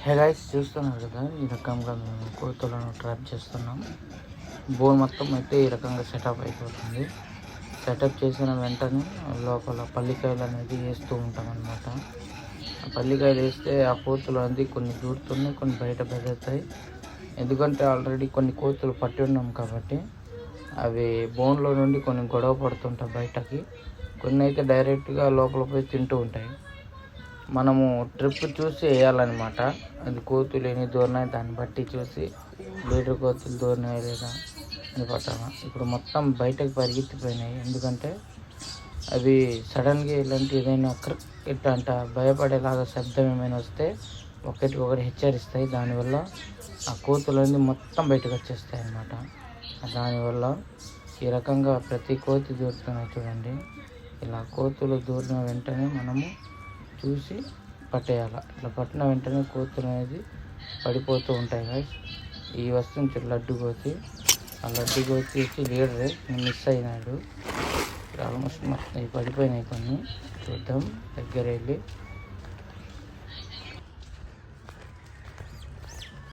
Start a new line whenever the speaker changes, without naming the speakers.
Hey guys, చూస్తున్నారు కదా ఈ రకంగా మేము కోతులను ట్రాప్ చేస్తున్నాం. బోన్ మొత్తం అయితే ఈ రకంగా సెటప్ అయిపోతుంది. సెటప్ చేసిన వెంటనే లోపల పల్లికాయలు అనేది వేస్తూ ఉంటాం అన్నమాట. ఆ పల్లికాయలు వేస్తే ఆ కోతులు అనేది కొన్ని దూరుతున్నాయి, కొన్ని బయట బెదురుతాయి. ఎందుకంటే ఆల్రెడీ కొన్ని కోతులు పట్టి ఉన్నాం కాబట్టి అవి బోన్లో నుండి కొన్ని గొడవ పడుతుంటాయి బయటకి. కొన్ని అయితే డైరెక్ట్గా లోపల పోయి తింటూ ఉంటాయి. మనము ట్రిప్ చూసి వేయాలన్నమాట. అది కోతులు ఎన్ని దూరినాయి దాన్ని బట్టి చూసి లీటర్ కోతులు దూరినాయి లేదా అని పట్టాలి. ఇప్పుడు మొత్తం బయటకు పరిగెత్తిపోయినాయి. ఎందుకంటే అవి సడన్గా ఇలాంటి ఏదైనా క్రికెట్ అంట భయపడేలాగా శబ్దం ఏమైనా వస్తే ఒకటి హెచ్చరిస్తాయి. దానివల్ల ఆ కోతులన్నీ మొత్తం బయటకు వచ్చేస్తాయి అన్నమాట. దానివల్ల ఈ రకంగా ప్రతి కోతి దూరుతున్నాయి చూడండి. ఇలా కోతులు దూరిన వెంటనే మనము చూసి పట్టేయాలి. ఇట్లా పట్టిన వెంటనే కోతులు అనేది పడిపోతూ ఉంటాయి గైస్. ఈ వస్తుంది లడ్డు కోతి. ఆ లడ్డు కోతి వచ్చి లీడరే మిస్ అయినాడు. ఆల్మోస్ట్ మొత్తం పడిపోయినాయి కొన్ని. చూద్దాం దగ్గర వెళ్ళి.